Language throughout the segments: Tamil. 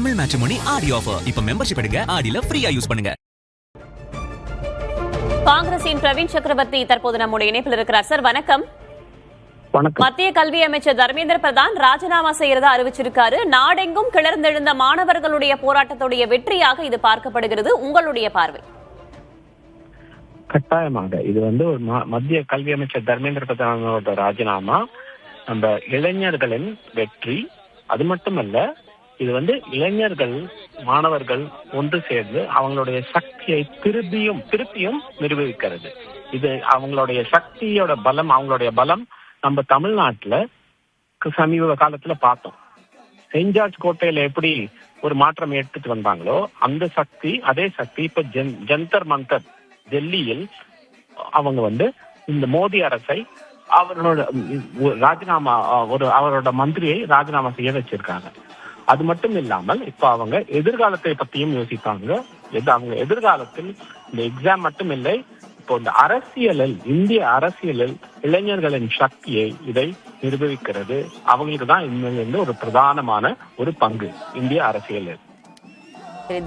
தமிழ் மேட்ரிமோனி ஆடி ஆஃபர். இப்ப மெம்பர்ஷிப் எடுங்க, ஆடில ஃப்ரீயா யூஸ் பண்ணுங்க. காங்கிரசின் பிரவீன் சக்கரவர்த்தி தற்போது நம்முடைய இணைப்பில் இருக்கிறார். சார் வணக்கம். மத்திய கல்வி அமைச்சர் தர்மேந்திர பிரதான் ராஜினாமா செய்யறதா அறிவிச்சிருக்காரு. நாடெங்கும் கிளர்ந்தெழுந்த மாணவர்களுடைய போராட்டத்துடைய வெற்றியாக இது பார்க்கப்படுகிறது. உங்களுடைய பார்வை? கட்டாயமாக இது ஒரு மத்திய கல்வி அமைச்சர் தர்மேந்திர பிரதானோட ராஜினாமா நம்ம இளைஞர்களின் வெற்றி. அது மட்டுமல்ல, இது இளைஞர்கள் மாணவர்கள் ஒன்று சேர்ந்து அவங்களுடைய சக்தியை திருப்பியும் நிரூபிக்கிறது. இது அவங்களுடைய சக்தியோட பலம், அவங்களுடைய பலம் நம்ம தமிழ்நாட்டுல சமீப காலத்துல பார்த்தோம். செயின்ட் ஜார்ஜ் கோட்டையில எப்படி ஒரு மாற்றம் எடுத்துட்டு வந்தாங்களோ அந்த சக்தி, அதே சக்தி இப்ப ஜந்தர் மந்தர் டெல்லியில் அவங்க இந்த மோடி அரசை அவரோட ராஜினாமா அவரோட மந்திரியை ராஜினாமா செய்ய வச்சிருக்காங்க. அது மட்டும் இல்லாமல் இப்ப அவங்க எதிர்காலத்தை பத்தியும் யோசிப்பாங்க. அவங்க எதிர்காலத்தில் இந்த எக்ஸாம் மட்டும் இல்லை, இப்போ இந்த அரசியலில், இந்திய அரசியலில் இளைஞர்களின் சக்தியை இதை நிரூபிக்கிறது. அவங்களுக்கு தான் இன்னும் ஒரு பிரதானமான ஒரு பங்கு இந்திய அரசியலில்.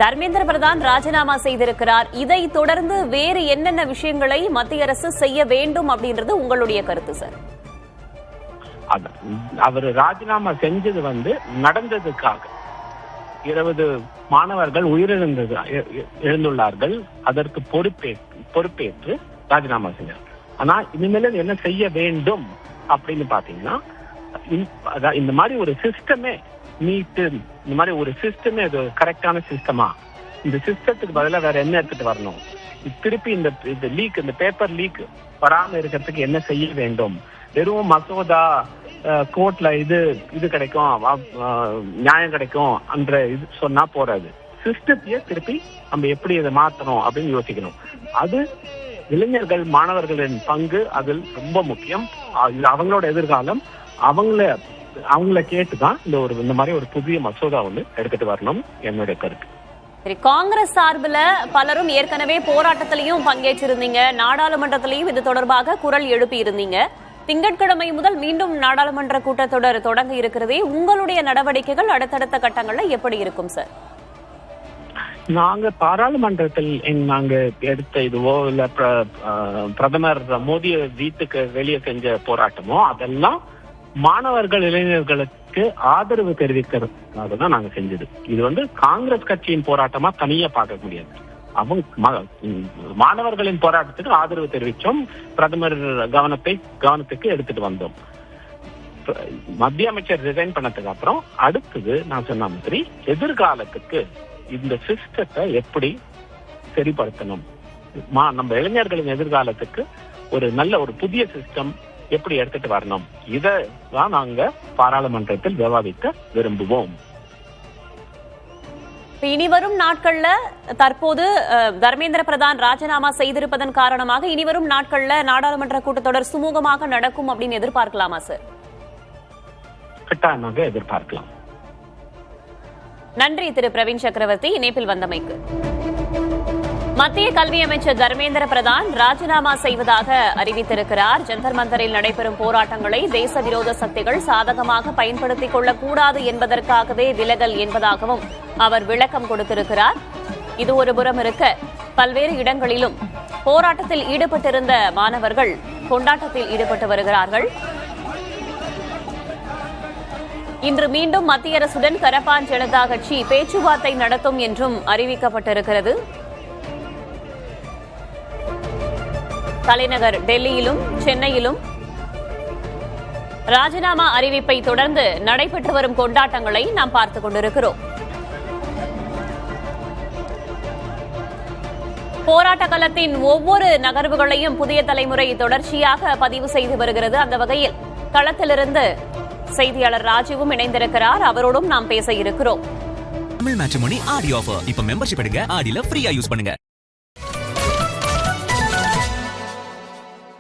தர்மேந்திர பிரதான் ராஜினாமா செய்திருக்கிறார். இதை தொடர்ந்து வேறு என்னென்ன விஷயங்களை மத்திய அரசு செய்ய வேண்டும் அப்படின்றது உங்களுடைய கருத்து சார்? அவர் ராஜினாமா செஞ்சது நடந்ததுக்காக 20 மாணவர்கள் எழுந்துள்ளார்கள். அதற்கு பொறுப்பேற்று ராஜினாமா செஞ்சார். ஆனா இனிமேல என்ன செய்ய வேண்டும் அப்படின்னு பாத்தீங்கன்னா, இந்த மாதிரி ஒரு சிஸ்டமே நீட்டு, இந்த மாதிரி ஒரு சிஸ்டமே அது கரெக்டான சிஸ்டமா? இந்த சிஸ்டத்துக்கு பதிலாக வேற என்ன எடுத்துட்டு வரணும்? திருப்பி இந்த லீக், இந்த பேப்பர் லீக் வராம இருக்கிறதுக்கு என்ன செய்ய வேண்டும்? வெறும் மசோதா கோர்ட்ல இது கிடைக்கும், நியாயம் கிடைக்கும் என்ற இது சொன்னா போறாது. சிஸ்டத்தையே திருப்பி நம்ம எப்படி இதை மாத்தணும் அப்படின்னு யோசிக்கணும். அது இளைஞர்கள் மாணவர்களின் பங்கு அதில் ரொம்ப முக்கியம். அவங்களோட எதிர்காலம், அவங்கள கேட்டுதான் இந்த மாதிரி ஒரு புதிய மசோதா எடுத்துட்டு வரணும் என்னுடைய கருத்து. சரி, காங்கிரஸ் சார்பில் பலரும் ஏற்கனவே போராட்டத்திலையும் பங்கேற்றிருந்தீங்க, நாடாளுமன்றத்திலையும் இது தொடர்பாக குரல் எழுப்பி இருந்தீங்க. திங்கட்கிழமை முதல் மீண்டும் நாடாளுமன்ற கூட்டத்தொடர் தொடங்க இருக்கிறதே. உங்களுடைய நடவடிக்கைகள் அடுத்தடுத்த கட்டங்கள்ல எப்படி இருக்கும் சார்? நாங்க பாராளுமன்றத்தில் நாங்க எடுத்த இதுவோ இல்ல பிரதமர் மோடி வீட்டுக்கு வெளியே செஞ்ச போராட்டமோ அதெல்லாம் மாணவர்கள் இளைஞர்களுக்கு ஆதரவு தெரிவிக்கிறதுக்காக தான் நாங்க செஞ்சது. இது காங்கிரஸ் கட்சியின் போராட்டமா தனியா பார்க்க முடியாது. மாணவர்களின் போராட்டத்துக்கு ஆதரவு தெரிவிச்சோம். பிரதமர் கவனத்துக்கு எடுத்துட்டு வந்தோம். மத்திய அமைச்சர் ரிசைன் பண்ணதுக்கு அப்புறம் அடுத்தது நான் சொன்ன மாதிரி எதிர்காலத்துக்கு இந்த சிஸ்டத்தை எப்படி சரிப்படுத்தணும், நம்ம இளைஞர்களின் எதிர்காலத்துக்கு ஒரு நல்ல ஒரு புதிய சிஸ்டம் எப்படி எடுத்துட்டு வரணும், இதான் நாங்க பாராளுமன்றத்தில் விவாதிக்க விரும்புவோம். இனிவரும் நாட்கள்ல தற்போது தர்மேந்திர பிரதான் ராஜினாமா செய்திருப்பதன் காரணமாக இனிவரும் நாட்கள்ல நாடாளுமன்ற கூட்டத்தொடர் சுமூகமாக நடக்கும் அப்படின்னு எதிர்பார்க்கலாமா சார்? கட்டாயமாக எதிர்பார்க்கலாம். நன்றி திரு பிரவீன் சக்கரவர்த்தி, இணைப்பில் வந்தமைக்கு. மத்திய கல்வி அமைச்சர் தர்மேந்திர பிரதான் ராஜினாமா செய்வதாக அறிவித்திருக்கிறார். ஜந்தர் மந்தரில் நடைபெறும் போராட்டங்களை தேச விரோத சக்திகள் சாதகமாக பயன்படுத்திக் கொள்ளக்கூடாது என்பதற்காகவே விலகல் என்பதாகவும் அவர் விளக்கம் கொடுத்திருக்கிறார். இது ஒருபுறம் இருக்க, பல்வேறு இடங்களிலும் போராட்டத்தில் ஈடுபட்டிருந்த மாணவர்கள் கொண்டாட்டத்தில் ஈடுபட்டு வருகிறார்கள். இன்று மீண்டும் மத்திய அரசுடன் கரப்பான் ஜனதா கட்சி பேச்சுவார்த்தை நடத்தும் என்றும் அறிவிக்கப்பட்டிருக்கிறது. தலைநகர் டெல்லியிலும் சென்னையிலும் ராஜினாமா அறிவிப்பை தொடர்ந்து நடைபெற்று வரும் கொண்டாட்டங்களை நாம் பார்த்துக் கொண்டிருக்கிறோம். போராட்ட களத்தின் ஒவ்வொரு நகர்வுகளையும் புதிய தலைமுறை தொடர்ச்சியாக பதிவு செய்து வருகிறது. அந்த வகையில் களத்திலிருந்து செய்தியாளர் ராஜீவும் இணைந்திருக்கிறார். அவரோடும் நாம் பேச இருக்கிறோம். தமிழ் மேட்ரிமோனி ஆடி ஆஃபர். இப்ப மெம்பர்ஷிப் எடுங்க, ஆடில ஃப்ரீயா யூஸ் பண்ணுங்க.